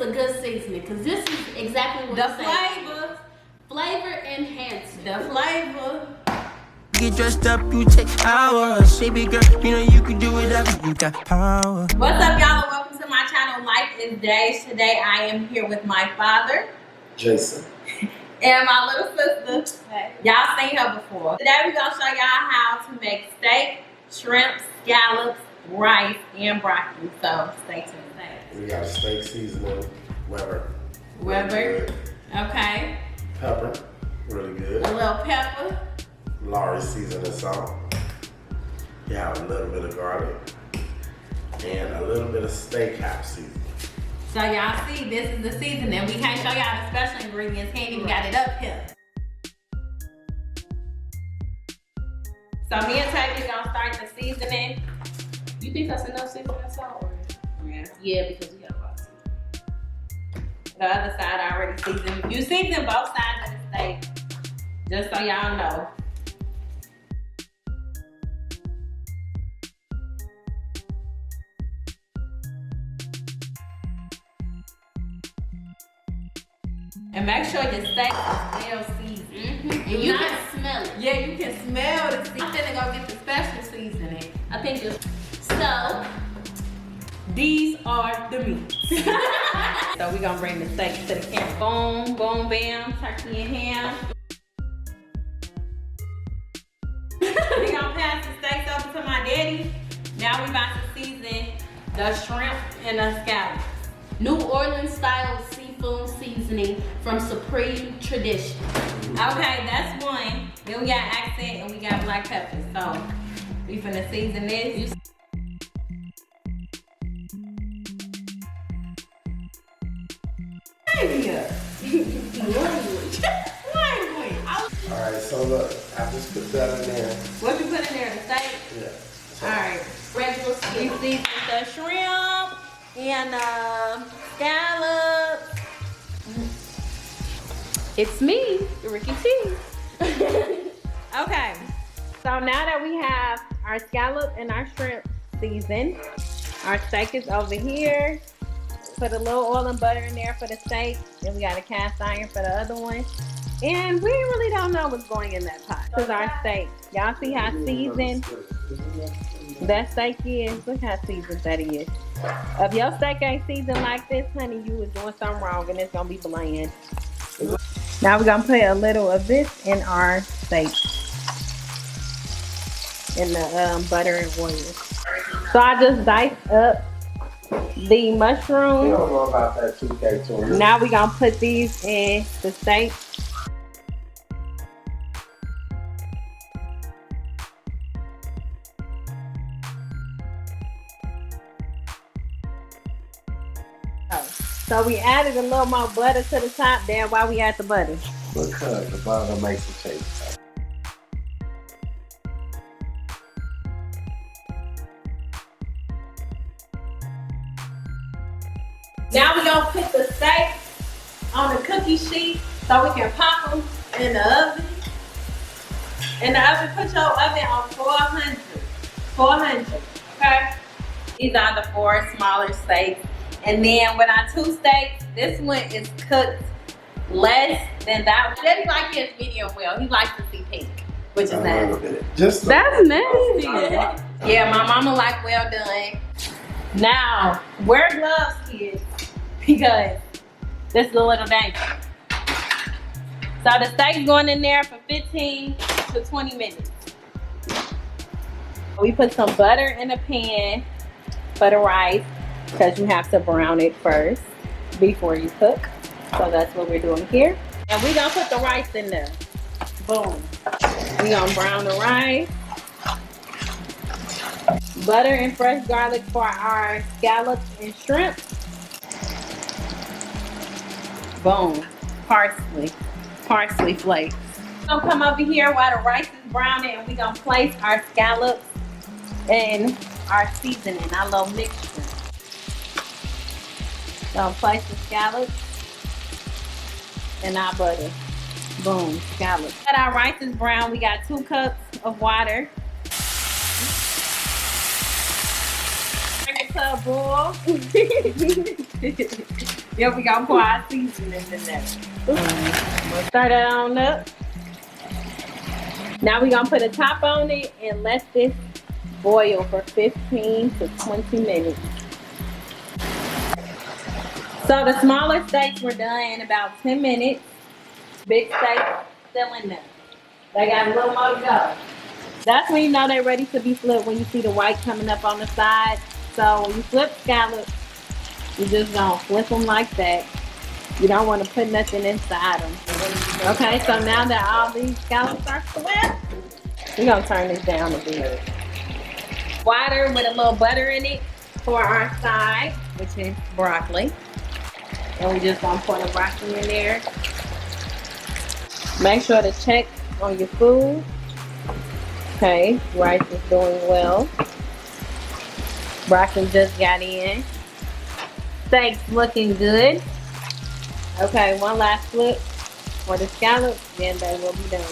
a good seasoning because this is exactly what the flavor. Flavor enhancer. The flavor. Get dressed up, you take hours. Baby girl, you know you can do whatever. You got power. What's up, y'all? Welcome to my channel, LifeAsDe'j. Today I am here with my father, Jason, and my little sister. Hey. Y'all seen her before. Today we're gonna show y'all how to make steak, shrimp, scallops, rice, and broccoli. So stay tuned. we got a steak seasoning, Weber. Weber. Okay. Pepper, really good. A little pepper. Lorry seasoning salt. You have a little bit of garlic and a little bit of steakhouse seasoning. So y'all see, this is the seasoning. We can't show y'all the special ingredients. Can't even got it up here. So me and Tavy gonna start the seasoning. You think that's enough seasoning and salt? Yeah. Yeah, because we got a lot of seasoning. The other side I already seasoned. You season both sides of the steak. Just so y'all know. And make sure your steak is well seasoned. And you can smell it. Yeah, you can smell the seasoning. I'm finna go get the special seasoning. I think it's so. These are the meats. So we're gonna bring the steak to the camera. Boom, boom, bam, turkey and ham. We're gonna pass the steaks over to my daddy. Now we about to season the shrimp and the scallops. New Orleans style seafood seasoning from Supreme Tradition. Okay, that's one. Then we got accent and we got black pepper. So we finna season this. Alright, so look, I just put that in there. What you put in there? The steak? Yeah. So, Alright. Regular We seasoning. seasoned the shrimp and scallops. It's me, Ricky T. Okay. So now that we have our scallop and our shrimp seasoned, our steak is over here. Put a little oil and butter in there for the steak. Then we got a cast iron for the other one. And we really don't know what's going in that pot. This is our steak. Y'all see how seasoned that steak is? Look how seasoned that is. If your steak ain't seasoned like this, honey, you was doing something wrong and it's gonna be bland. Now we're gonna put a little of this in our steak. In the butter and oil. So I just diced up the we mushrooms. don't know about that 2K tour. Now we're gonna put these in the steak. So we added a little more butter to the top there. Why we add the butter? Because the butter makes it taste. Now we're gonna put the steak on the cookie sheet so we can pop them in the oven. In the oven, put your oven on 400. 400, okay? These are the 4 smaller steaks. And then with our 2 steaks, this one is cooked less than that. Daddy like his medium well. He likes to see pink, which is nasty. Just That's nasty. Yeah, my mama like well done. Now, wear gloves, kids, because this is a little dangerous. So the steak's going in there for 15 to 20 minutes. We put some butter in a pan for the rice because you have to brown it first before you cook. So that's what we're doing here. And we're gonna put the rice in there. Boom. We're gonna brown the rice. Butter and fresh garlic for our scallops and shrimp. Boom. Parsley flakes. We're gonna come over here while the rice is browning and we're gonna place our scallops and our seasoning, our little mixture. So place the scallops and our butter. Boom, scallops. But our rice is brown. We got 2 cups of water. Bring it to a boil. Then we gonna pour our seasoning in there. We'll stir that on up. Now we gonna put a top on it and let this boil for 15 to 20 minutes. So the smaller steaks were done in about 10 minutes. Big steaks still in there. They got a little more to go. That's when you know they're ready to be flipped, when you see the white coming up on the side. So when you flip scallops, you just gonna flip them like that. You don't want to put nothing inside them. Okay, so now that all these scallops are flipped, we're gonna turn this down a bit. Water with a little butter in it for our side, which is broccoli. And we just gonna pour the broccoli in there. Make sure to check on your food. Okay, rice is doing well. Broccoli just got in. Steaks looking good. Okay, one last flip for the scallops, then they will be done.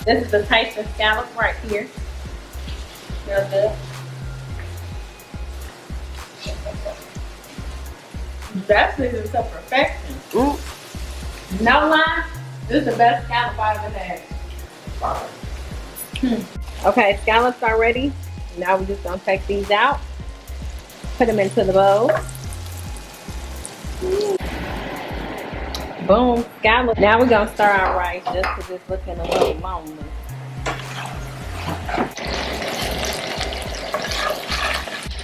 This is the taste of scallop right here. Real good. That is to perfection. No lie, this is the best scallop I've ever had. Okay, scallops are ready. Now we're just gonna take these out, put them into the bowl. Boom, scallop. Now we're gonna stir our rice just because it's looking a little lonely.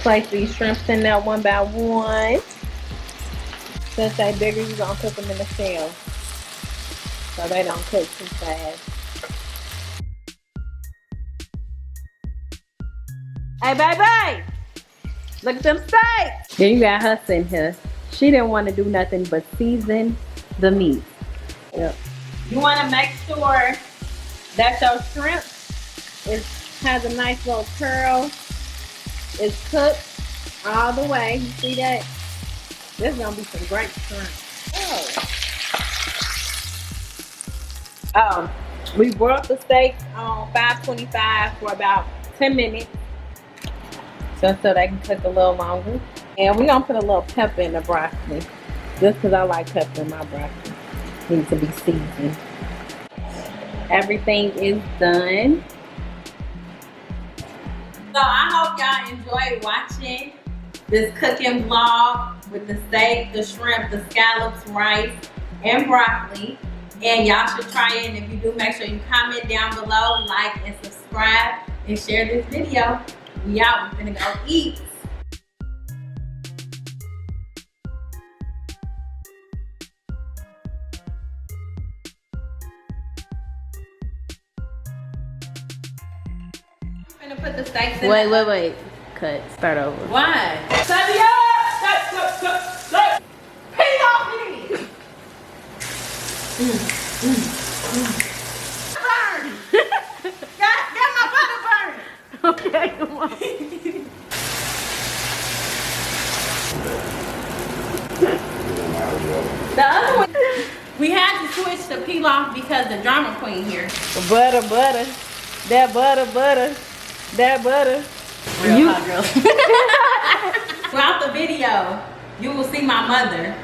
Place these shrimps in there one by one. Since they're bigger, you're gonna put them in the shell so they don't cook too fast. Hey, baby! Look at them steaks! Then you got her sitting here. She didn't want to do nothing but season the meat. Yep. You want to make sure that your shrimp has a nice little curl. It's cooked all the way. You see that? There's gonna be some great shrimp. We broiled the steak on 525 for about 10 minutes. Just so they can cook a little longer. And we're gonna put a little pepper in the broccoli. Just because I like pepper in my broccoli. Needs to be seasoned. Everything is done. So I hope y'all enjoyed watching this cooking vlog with the steak, the shrimp, the scallops, rice, and broccoli. And y'all should try it. And if you do, make sure you comment down below, like, and subscribe, and share this video. We out. We're gonna go eat. I'm gonna put the steaks in. Wait. Cut. Start over. Why? Peel off it. Burn! Got my butter burned. Okay, come on. The other one, we had to switch to peel off because the drama queen here. Butter. That butter. Real hot girl. Throughout the video, you will see my mother